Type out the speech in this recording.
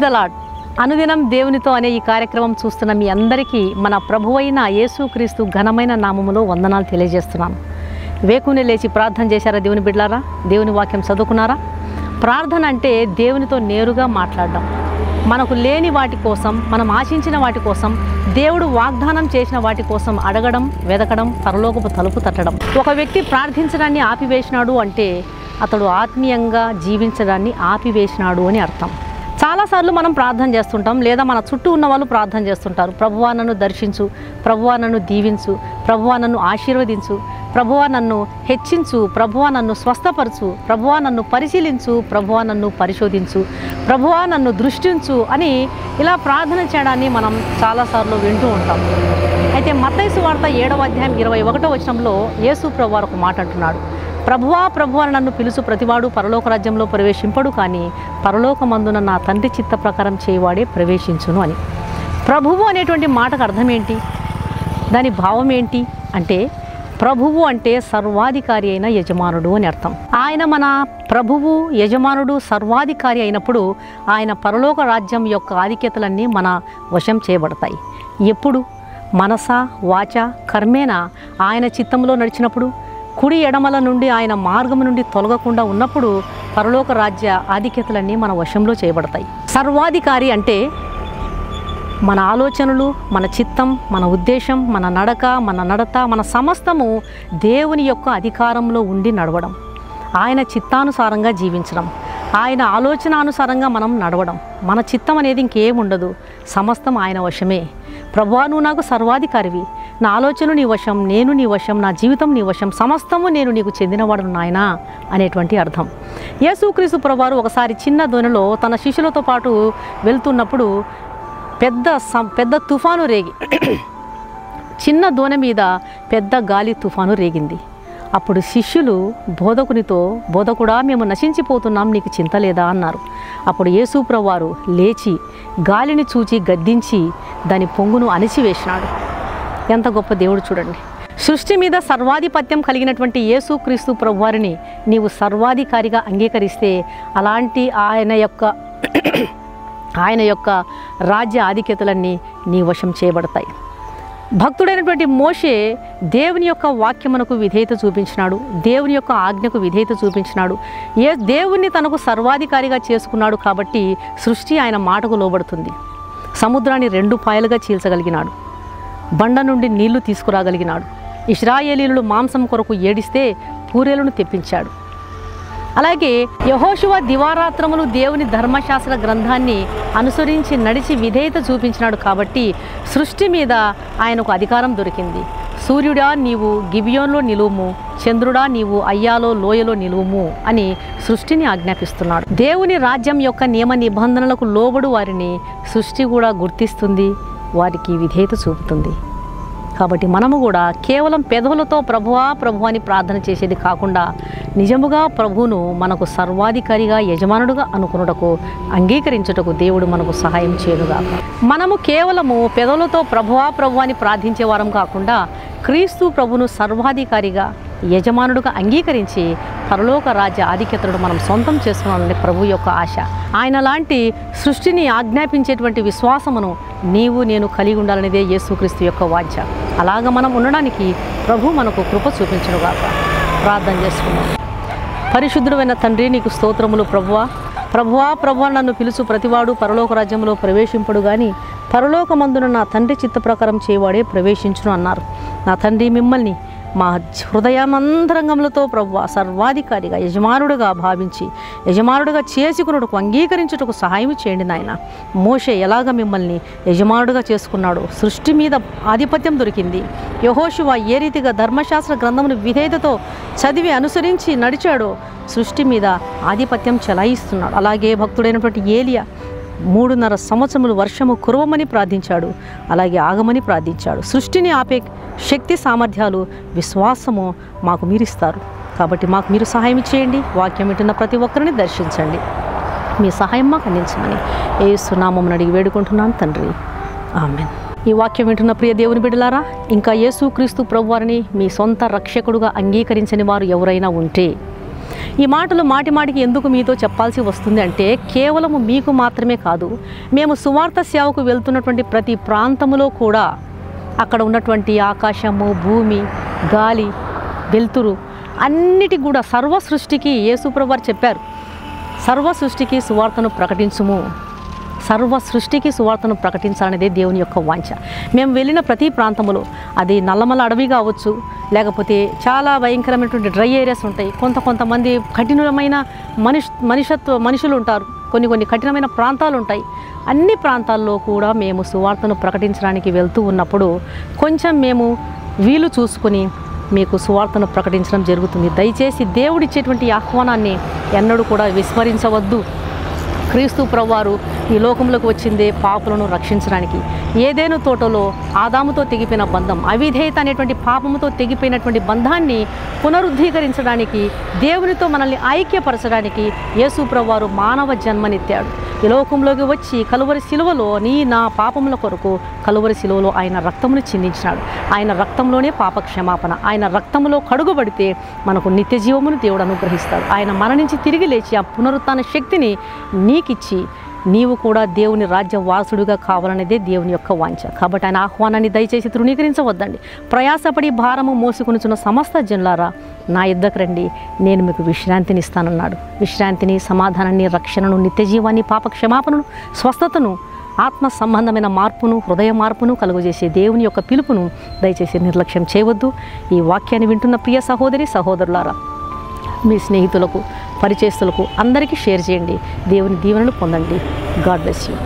The lord. అనుదినం దేవునితో అనే ఈ కార్యక్రమం చూస్తున్న మీ అందరికీ మన ప్రభువైన యేసుక్రీస్తు ఘనమైన నామములో వందనాలు తెలియజేస్తున్నాను. వేకునే లేచి ప్రార్థన చేశారా దేవుని బిడ్డలారా? దేవుని వాక్యం చదువుకున్నారా? ప్రార్థన అంటే దేవునితో నేరుగా మాట్లాడడం. మనకు లేని వాటి కోసం, మనం ఆశించిన వాటి కోసం, దేవుడు వాగ్దానం చేసిన వాటి కోసం అడగడం, వెదకడం, పరలోకపు తలుపు తట్టడం. ఒక వ్యక్తి ప్రార్థించడాన్ని ఆపివేసినాడు అంటే అతడు ఆత్మీయంగా జీవించడాన్ని ఆపివేసినాడు అని అర్థం. చాలాసార్లు మనం ప్రార్థన చేస్తుంటాం, లేదా మన చుట్టూ ఉన్న వాళ్ళు ప్రార్థన చేస్తుంటారు. ప్రభువా నన్ను దర్శించు, ప్రభువా నన్ను దీవించు, ప్రభువా నన్ను ఆశీర్వదించు, ప్రభువా నన్ను హెచ్చించు, ప్రభువా నన్ను స్వస్థపరచు, ప్రభువా నన్ను పరిశీలించు, ప్రభువా నన్ను పరిశోధించు, ప్రభువా నన్ను దృష్టించు అని ఇలా ప్రార్థన చేయడాన్ని మనం చాలాసార్లు వింటూ ఉంటాం. అయితే మత్తయి సువార్త 7వ అధ్యాయం 21వ వచనంలో యేసు ప్రభువారు ఒక మాట అంటున్నాడు. ప్రభువా ప్రభువా నన్ను పిలుచు ప్రతివాడు పరలోక రాజ్యంలో ప్రవేశింపడు, కానీ పరలోకమందున నా తండ్రి చిత్త ప్రకారం చేయవాడే ప్రవేశించును అని. ప్రభువు అనేటువంటి మాటకు అర్థం ఏంటి? దాని భావం ఏంటి అంటే, ప్రభువు అంటే సర్వాధికారి అయిన యజమానుడు అని అర్థం. ఆయన మన ప్రభువు, యజమానుడు, సర్వాధికారి అయినప్పుడు ఆయన పరలోక రాజ్యం యొక్క ఆధిక్యతలన్నీ మన వశం చేయబడతాయి. ఎప్పుడు? మనస, వాచ, కర్మేన ఆయన చిత్తంలో నడిచినప్పుడు, కుడి ఎడమల నుండి ఆయన మార్గం నుండి తొలగకుండా ఉన్నప్పుడు పరలోక రాజ్య ఆధిక్యతలన్నీ మన వశంలో చేయబడతాయి. సర్వాధికారి అంటే మన ఆలోచనలు, మన చిత్తం, మన ఉద్దేశం, మన నడక, మన నడత, మన సమస్తము దేవుని యొక్క అధికారంలో ఉండి నడవడం, ఆయన చిత్తానుసారంగా జీవించడం, ఆయన ఆలోచనానుసారంగా మనం నడవడం. మన చిత్తం అనేది ఇంకేం ఉండదు, సమస్తం ఆయన వశమే. ప్రభువా నువ్వు నాకు సర్వాధికారివి, నా ఆలోచనలు నీ వశం, నేను నీ వశం, నా జీవితం నీ వశం, సమస్తము నేను నీకు చెందినవాడు నాయనా అనేటువంటి అర్థం. యేసుక్రీస్తు ప్రభువారు ఒకసారి చిన్న దోణిలో తన శిష్యులతో పాటు వెళ్తున్నప్పుడు పెద్ద తుఫాను రేగి చిన్న దోణి మీద పెద్ద గాలి తుఫాను రేగింది. అప్పుడు శిష్యులు బోధకునితో, బోధకుడా మేము నశించిపోతున్నాం, నీకు చింత లేదా అన్నారు. అప్పుడు యేసు ప్రభువారు లేచి గాలిని చూచి గద్దించి దాని పొంగును అణిచివేసినాడు. ఎంత గొప్ప దేవుడు చూడండి. సృష్టి మీద సర్వాధిపత్యం కలిగినటువంటి యేసుక్రీస్తు ప్రభువారిని నీవు సర్వాధికారిగా అంగీకరిస్తే అలాంటి ఆయన యొక్క రాజ్య ఆధిక్యతలన్నీ నీ వశం చేయబడతాయి. భక్తుడైనటువంటి మోషే దేవుని యొక్క వాక్యమునకు విధేయత చూపించినాడు, దేవుని యొక్క ఆజ్ఞకు విధేయత చూపించినాడు. దేవుణ్ణి తనకు సర్వాధికారిగా చేసుకున్నాడు కాబట్టి సృష్టి ఆయన మాటకు లోబడుతుంది. సముద్రాన్ని 2 పాయలుగా చీల్చగలిగినాడు, బండ నుండి నీళ్లు తీసుకురాగలిగినాడు. ఇశ్రాయేలీయులు మాంసం కొరకు ఏడిస్తే పూరేలను తెప్పించాడు. అలాగే యెహోషువ దివారాత్రములు దేవుని ధర్మశాస్త్ర గ్రంథాన్ని అనుసరించి నడిచి విధేయత చూపించినాడు కాబట్టి సృష్టి మీద ఆయనకు అధికారం దొరికింది. సూర్యుడా నీవు గిబియోన్లో నిలువుము, చంద్రుడా నీవు అయ్యాలో లోయలో నిలువుము అని సృష్టిని ఆజ్ఞాపిస్తున్నాడు. దేవుని రాజ్యం యొక్క నియమ నిబంధనలకు లోబడు వారిని సృష్టి కూడా గుర్తిస్తుంది, వారికి విధేయత చూపుతుంది. కాబట్టి మనము కూడా కేవలం పెదవులతో ప్రభువా ప్రభు అని ప్రార్థన చేసేది కాకుండా నిజముగా ప్రభువును మనకు సర్వాధికారిగా, యజమానుడుగా అనుకున్నటకు, అంగీకరించుటకు దేవుడు మనకు సహాయం చేయనుగాక. మనము కేవలము పెదవులతో ప్రభువా ప్రభు అని ప్రార్థించే వారం కాకుండా క్రీస్తు ప్రభును సర్వాధికారిగా, యజమానుడుగా అంగీకరించి పరలోక రాజ్య ఆధిక్యతను మనం సొంతం చేసుకున్నామని ప్రభు యొక్క ఆశ. ఆయన లాంటి సృష్టిని ఆజ్ఞాపించేటువంటి విశ్వాసమును నీవు నేను కలిగి ఉండాలనేదే యేసుక్రీస్తు యొక్క వాంఛ. అలాగ మనం ఉండడానికి ప్రభు మనకు కృప చూపించునుగాక. ప్రార్థన చేసుకున్నాం. పరిశుద్ధుడైన తండ్రి నీకు స్తోత్రములు ప్రభువా. ప్రభువా ప్రభువా నన్ను పిలుచు ప్రతివాడు పరలోక రాజ్యంలో ప్రవేశింపడు, కానీ పరలోకమందున నా తండ్రి చిత్త ప్రకారం చేయవాడే ప్రవేశించును అన్నారు. నా తండ్రి మిమ్మల్ని మా హృదయామంతరంగములతో ప్రభువా సర్వాధికారిగా, యజమానుడుగా భావించి యజమానుడుగా చేసుకున్నటకు, అంగీకరించుటకు సహాయం చేయండి నాయన. మోషే ఎలాగ మిమ్మల్ని యజమానుడుగా చేసుకున్నాడో, సృష్టి మీద ఆధిపత్యం దొరికింది. యెహోషువ ఏ రీతిగా ధర్మశాస్త్ర గ్రంథమును విధేయతతో చదివి అనుసరించి నడిచాడో సృష్టి మీద ఆధిపత్యం చెలాయిస్తున్నాడు. అలాగే భక్తుడైనటువంటి ఏలియా 3.5 సంవత్సరములు వర్షము కురవమని ప్రార్థించాడు, అలాగే ఆగమని ప్రార్థించాడు. సృష్టిని ఆపే శక్తి, సామర్థ్యాలు, విశ్వాసము మాకు మీరిస్తారు. కాబట్టి మాకు మీరు సహాయం చేయండి. వాక్యం వింటున్న ప్రతి ఒక్కరిని దర్శించండి. మీ సహాయం మాకు అందించమని యేసు నామమున అడిగి వేడుకుంటున్నాను తండ్రి, ఆమేన్. ఈ వాక్యం వింటున్న ప్రియ దేవుని బిడ్డలారా, ఇంకా యేసుక్రీస్తు ప్రభువారిని మీ సొంత రక్షకుడుగా అంగీకరించని వారు ఎవరైనా ఉంటే ఈ మాటలు మాటి మాటికి ఎందుకు మీతో చెప్పాల్సి వస్తుంది అంటే కేవలము మీకు మాత్రమే కాదు, మేము సువార్త సేవకు వెళ్తున్నటువంటి ప్రతి ప్రాంతములో కూడా అక్కడ ఉన్నటువంటి ఆకాశము, భూమి, గాలి, వెలుతురు అన్నిటి కూడా సర్వ సృష్టికి యేసుప్రభువు వారు చెప్పారు, సర్వ సృష్టికి సువార్తను ప్రకటించుము, సర్వ సృష్టికి సువార్తను ప్రకటించాలనేదే దేవుని యొక్క వాంఛ. మేము వెళ్ళిన ప్రతి ప్రాంతంలో, అది నల్లమల అడవి కావచ్చు, లేకపోతే చాలా భయంకరమైనటువంటి డ్రై ఏరియాస్ ఉంటాయి, కొంతమంది కఠినమైన మనుషులు ఉంటారు, కొన్ని కఠినమైన ప్రాంతాలు ఉంటాయి. అన్ని ప్రాంతాల్లో కూడా మేము సువార్తను ప్రకటించడానికి వెళ్తూ ఉన్నప్పుడు కొంచెం మేము వీలు చూసుకొని మీకు సువార్తను ప్రకటించడం జరుగుతుంది. దయచేసి దేవుడిచ్చేటువంటి ఆహ్వానాన్ని ఎన్నడూ కూడా విస్మరించవద్దు. క్రీస్తు ప్రభువారు ఈ లోకంలోకి వచ్చిందే పాపులను రక్షించడానికి. ఏదేను తోటలో ఆదాముతో తెగిపోయిన బంధం, అవిధేయత అనేటువంటి పాపముతో తెగిపోయినటువంటి బంధాన్ని పునరుద్ధీకరించడానికి, దేవునితో మనల్ని ఐక్యపరచడానికి యేసు ప్రభువారు మానవ జన్మనెత్తాడు. ఈ లోకంలోకి వచ్చి కలువరి శిలువలో నా పాపముల కొరకు కలువరి శిలువలో ఆయన రక్తమును చిందించినాడు. ఆయన రక్తంలోనే పాప క్షమాపణ. ఆయన రక్తములో కడుగుబడితే మనకు నిత్య జీవమును దేవుడు అనుగ్రహిస్తాడు. ఆయన మరణించి తిరిగి లేచి ఆ పునరుత్థాన శక్తిని నీకిచ్చి నీవు కూడా దేవుని రాజ్య వారసుడిగా కావాలనేదే దేవుని యొక్క వాంఛ. కాబట్టి ఆయన ఆహ్వానాన్ని దయచేసి తృణీకరించవద్దండి. ప్రయాసపడి భారము మోసుకొనుచున్న సమస్త జనులారా నా యుద్ధకు రండి, నేను మీకు విశ్రాంతిని ఇస్తానన్నాడు. విశ్రాంతిని, సమాధానాన్ని, రక్షణను, నిత్య జీవాన్ని, పాప క్షమాపణను, స్వస్థతను, ఆత్మ సంబంధమైన మార్పును, హృదయ మార్పును కలుగజేసే దేవుని యొక్క పిలుపును దయచేసి నిర్లక్ష్యం చేయవద్దు. ఈ వాక్యాన్ని వింటున్న ప్రియ సహోదరి సహోదరులారా, మీ స్నేహితులకు, పరిచయస్తులకు అందరికీ షేర్ చేయండి. దేవుని దీవెనలు పొందండి. God bless you.